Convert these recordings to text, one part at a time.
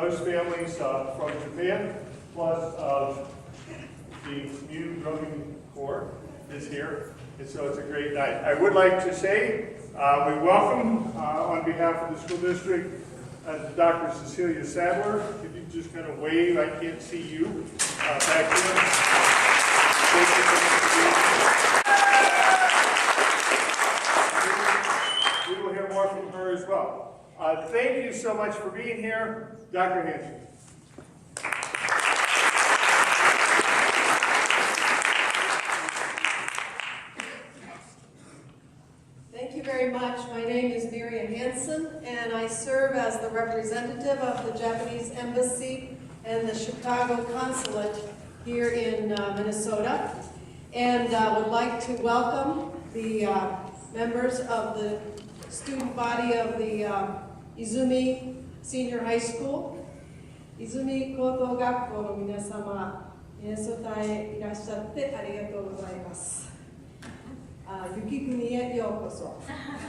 host families from Japan, plus the new drumming corps is here, and so it's a great night. I would like to say we welcome, on behalf of the school district, Dr. Cecilia Sadler. If you just kind of wave, I can't see you back here. Thank you so much for being here. We will hear more from her as well. Thank you so much for being here, Dr. Hanson. Thank you very much. My name is Miriam Hansen, and I serve as the representative of the Japanese Embassy and the Chicago Consulate here in Minnesota, and would like to welcome the members of the student body of the Izumi Senior High School. Izumi Koto Gakko no minasama, Minnesotaへいらっしゃってありがとうございます。Yukikuni e yokoso.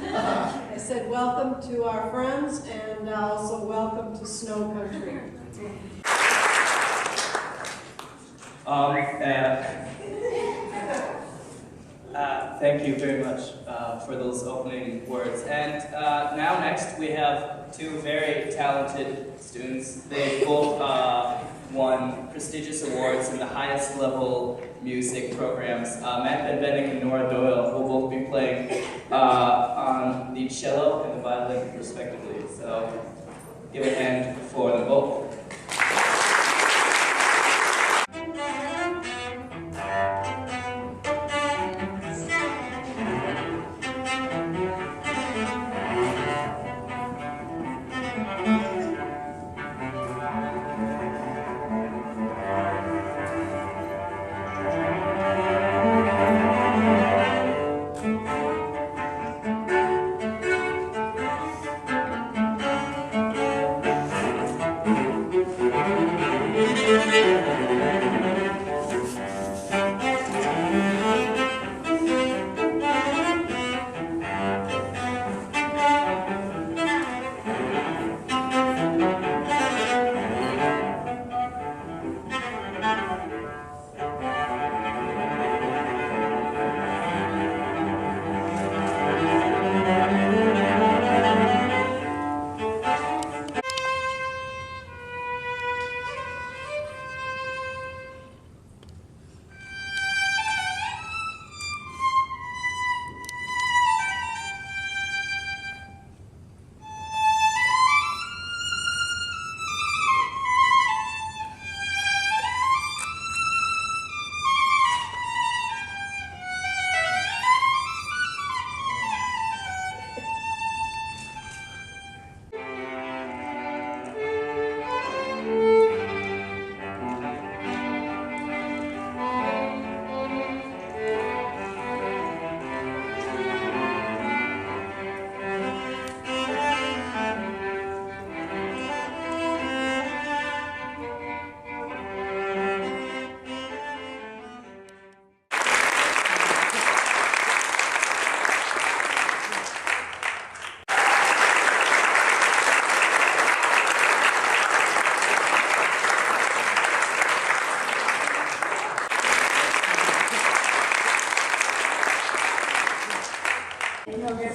I said welcome to our friends and also welcome to snow country. Thank you very much for those opening words. And now next we have two very talented students. They both won prestigious awards in the highest level music programs. Matt Benbenek and Nora Doyle will both be playing on the cello and the violin respectively. So give a hand for them both.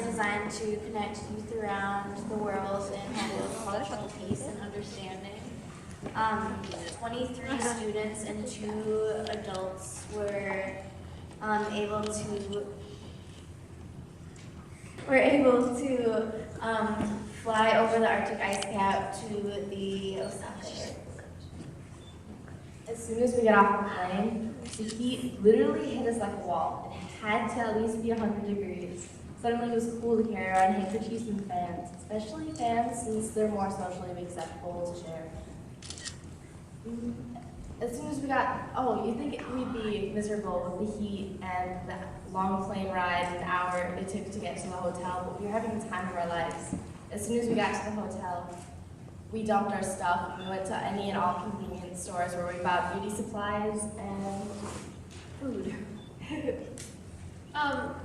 Designed to connect youth around the world and promote cultural peace and understanding. 23 students and 2 adults were able to fly over the Arctic ice cap to the Osaka area. As soon as we got off the plane, the heat literally hit us like a wall. It had to at least be 100 degrees. Suddenly it was cool to carry around handkerchiefs and fans, especially fans since they're more socially acceptable to share. As soon as we got, you'd think we'd be miserable with the heat and the long plane ride, an hour it took to get to the hotel, but we were having the time of our lives. As soon as we got to the hotel, we dumped our stuff and we went to any and all convenience stores where we bought beauty supplies and food.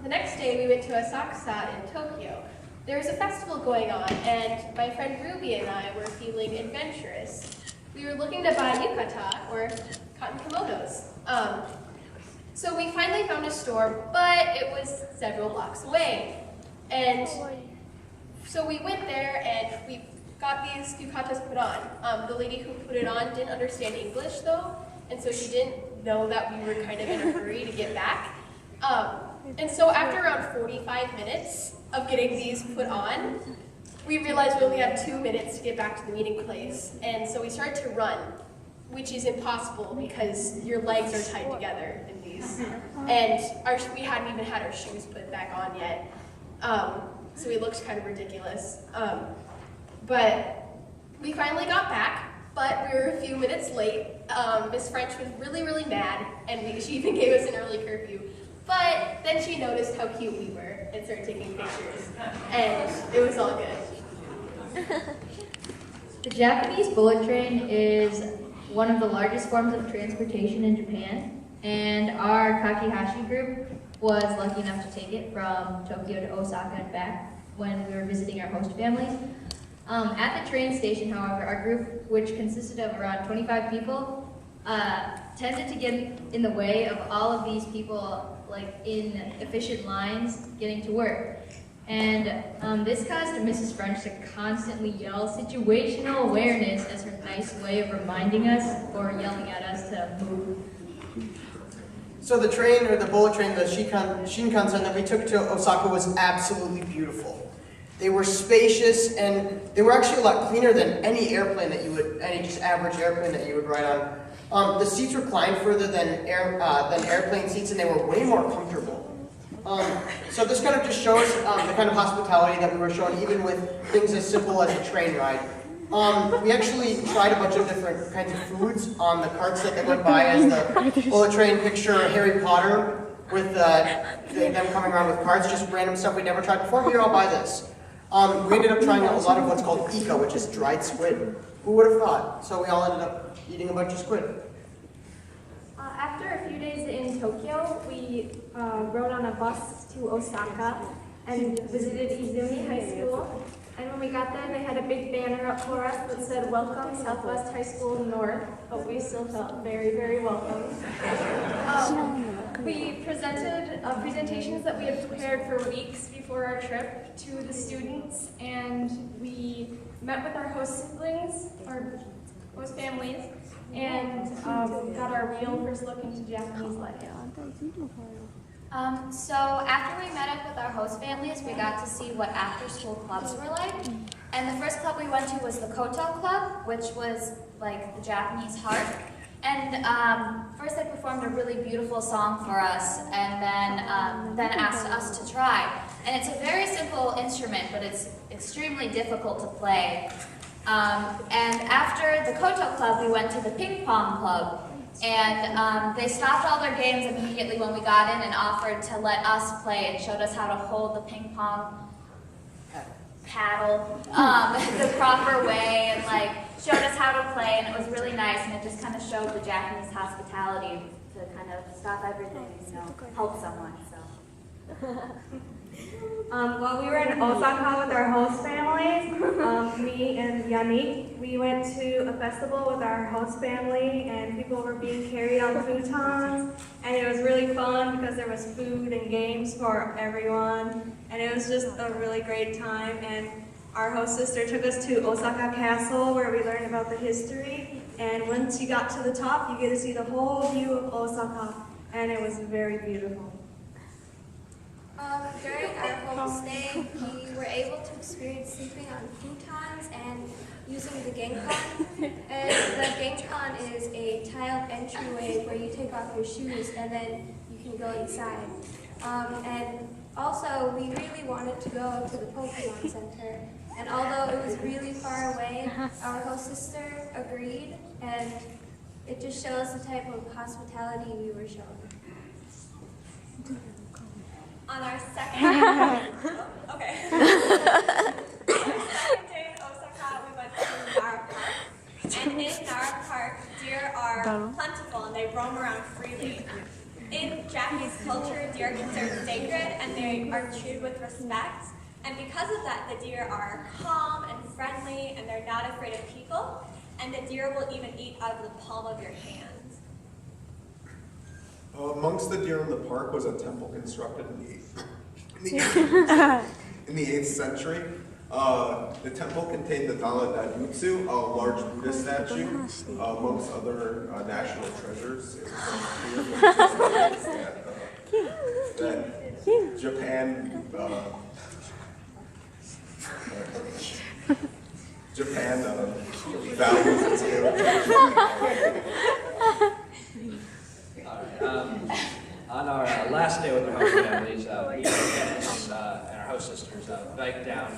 The next day we went to Asakusa in Tokyo, there was a festival going on, and my friend Ruby and I were feeling adventurous. We were looking to buy yukata, or cotton kimonos. So we finally found a store, but it was several blocks away. And so we went there and we got these yukatas put on. The lady who put it on didn't understand English though, and so she didn't know that we were kind of in a hurry to get back. And so after around 45 minutes of getting these put on, we realized we only had 2 minutes to get back to the meeting place. And so we started to run, which is impossible because your legs are tied together in these. And we hadn't even had our shoes put back on yet. So we looked kind of ridiculous. But we finally got back, but we were a few minutes late. Miss French was really, really mad, and she even gave us an early curfew. But then she noticed how cute we were and started taking pictures, and it was all good. The Japanese bullet train is one of the largest forms of transportation in Japan, and our Kakihashi group was lucky enough to take it from Tokyo to Osaka and back when we were visiting our host families. At the train station, however, our group, which consisted of around 25 people, tended to get in the way of all of these people, like in efficient lines, getting to work. And this caused Mrs. French to constantly yell situational awareness as her nice way of reminding us or yelling at us to move. So the train, or the bullet train, the Shinkansen that we took to Osaka was absolutely beautiful. They were spacious, and they were actually a lot cleaner than any airplane that you would, any just average airplane that you would ride on. The seats reclined further than airplane seats, and they were way more comfortable. So this kind of just shows the kind of hospitality that we were shown, even with things as simple as a train ride. We actually tried a bunch of different kinds of foods on the carts that they went by, as the bullet train picture Harry Potter with them coming around with carts, just random stuff we'd never tried before. Here, I'll buy this. We ended up trying a lot of what's called ika, which is dried squid. Who would have thought? So we all ended up eating a bunch of squid. After a few days in Tokyo, we rode on a bus to Osaka and visited Izumi High School. And when we got there, they had a big banner up for us that said, "Welcome, Southwest High School North," but we still felt very, very welcome. We presented presentations that we had prepared for weeks before our trip to the students, and we met with our host siblings, or host families, and got our real first look into Japanese life. So after we met up with our host families, we got to see what after-school clubs were like. And the first club we went to was the Koto Club, which was like the Japanese harp. And first they performed a really beautiful song for us, and then asked us to try. And it's a very simple instrument, but it's extremely difficult to play. And after the Koto Club, we went to the Ping Pong Club. And they stopped all their games immediately when we got in and offered to let us play and showed us how to hold the ping pong paddle the proper way, and like showed us how to play, and it was really nice, and it just kind of showed the Japanese hospitality to kind of stop everything, you know, help someone. So. While we were in Osaka with our host families, me and Yannick, we went to a festival with our host family, and people were being carried on futons, and it was really fun because there was food and games for everyone, and it was just a really great time. And our host sister took us to Osaka Castle, where we learned about the history, and once you got to the top, you get to see the whole view of Osaka, and it was very beautiful. During our homestay, we were able to experience sleeping on futons and using the Genkan. And the Genkan is a tiled entryway where you take off your shoes and then you can go inside. And also, we really wanted to go to the Pokemon Center. And although it was really far away, our host sister agreed, and it just shows the type of hospitality we were shown. On our second day in Osaka, we went to Nara Park. And in Nara Park, deer are plentiful and they roam around freely. In Japanese culture, deer are considered sacred and they are treated with respect. And because of that, the deer are calm and friendly, and they're not afraid of people, and the deer will even eat out of the palm of your hand. Amongst the deer in the park was a temple constructed in the 8th century. The temple contained the Dala Daijutsu, a large Buddha statue, amongst other national treasures. That Japan values its heritage. On our last day with our host families, me and Dennis and our host sisters biked down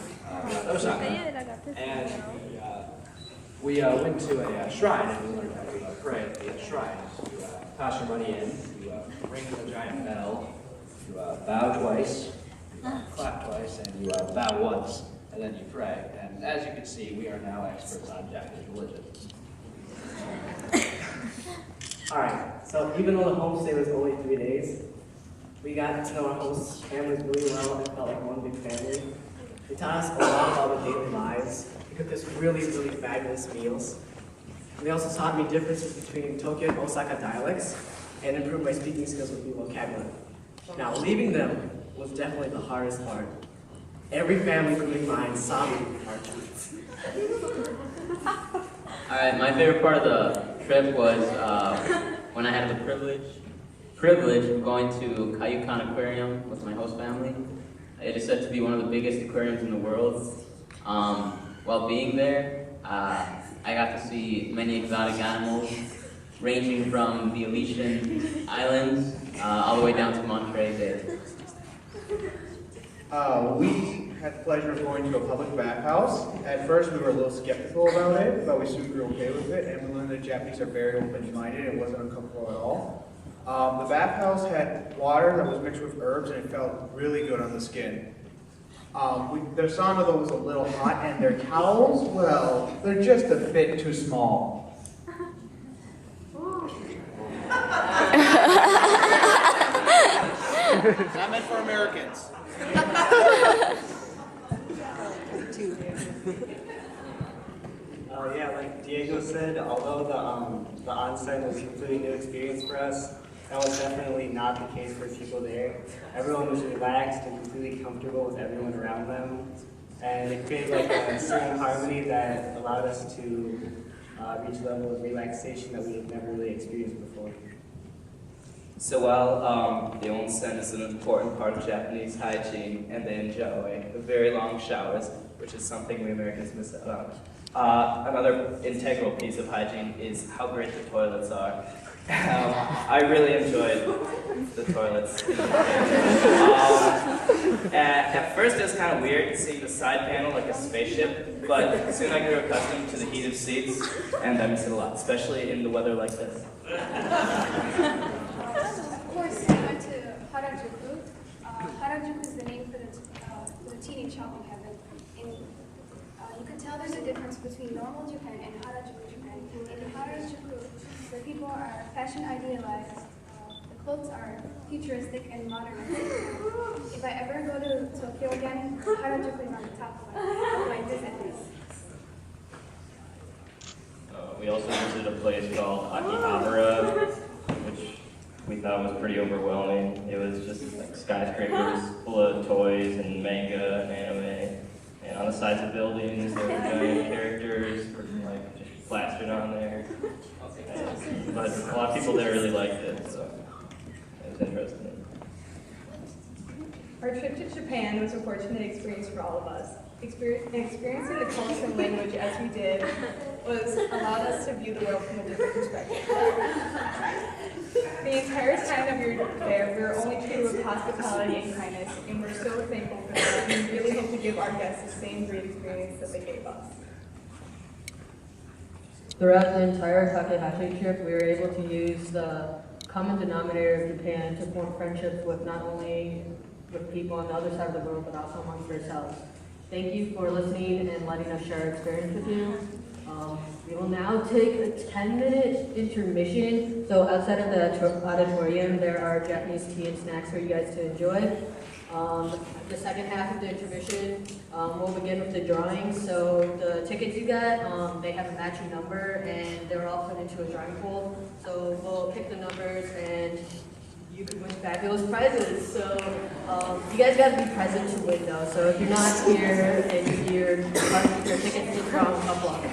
Osaka, and we went to a shrine and we learned how to pray at the shrine. You toss your money in, you ring the giant bell, you bow twice, you clap twice, and you bow once, and then you pray. And as you can see, we are now experts on Japanese religion. Alright, so even though the homestay was only 3 days, we got to know our host families really well and felt like one big family. They taught us a lot about the daily lives. They cooked us really fabulous meals. And they also taught me differences between Tokyo and Osaka dialects and improved my speaking skills with new vocabulary. Now, leaving them was definitely the hardest part. Every family, including mine, saw me our tweets. Alright, my favorite part of the trip was when I had the privilege of going to Kaiyukan Aquarium with my host family. It is said to be one of the biggest aquariums in the world. While being there, I got to see many exotic animals, ranging from the Aleutian Islands all the way down to Monterey Bay. We had the pleasure of going to a public bathhouse. At first we were a little skeptical about it, but we soon grew okay with it, and we learned that Japanese are very open-minded and it wasn't uncomfortable at all. The bathhouse had water that was mixed with herbs and it felt really good on the skin. Their sauna though was a little hot, and their towels, well, they're just a bit too small. Not meant for Americans. Yeah, like Diego said, although the on-site was a completely new experience for us, that was definitely not the case for people there. Everyone was relaxed and completely comfortable with everyone around them, and it created like a certain harmony that allowed us to reach a level of relaxation that we had never really experienced before. So while the onsen is an important part of Japanese hygiene, and they enjoy very long showers, which is something we Americans miss out on, another integral piece of hygiene is how great the toilets are. I really enjoyed the toilets. At first it was kind of weird seeing the side panel like a spaceship, but soon I grew accustomed to the heated seats, and I miss it a lot, especially in the weather like this. Of course, we went to Harajuku. Harajuku is the name for the teenage shopping heaven. And you can tell there's a difference between normal Japan and Harajuku Japan. In Harajuku, the people are fashion idealized. The clothes are futuristic and modern. If I ever go to Tokyo again, Harajuku is on the top of my visit list. We also visited a place called Akihabara, which we thought was pretty overwhelming. It was just like skyscrapers full of toys and manga and anime. And on the sides of buildings, there were giant characters like just plastered on there. But a lot of people there really liked it, so it was interesting. Our trip to Japan was a fortunate experience for all of us. Experiencing the culture and language as we did allowed us to view the world from a different perspective. The entire time that we were there, we were only treated with hospitality and kindness, and we're so thankful for that. We really hope to give our guests the same great experience that they gave us. Throughout the entire Takahashi trip, we were able to use the common denominator of Japan to form friendships with not only with people on the other side of the world, but also amongst ourselves. Thank you for listening and letting us share our experience with you. We will now take a 10-minute intermission. So outside of the auditorium, there are Japanese tea and snacks for you guys to enjoy. The second half of the intermission, we'll begin with the drawing. So the tickets you got, they have a matching number and they're all put into a drawing pool. So we'll pick the numbers and you could win fabulous prizes. So you guys got to be present to win though. So if you're not here and you're trying to get your tickets to the drawing, tough luck.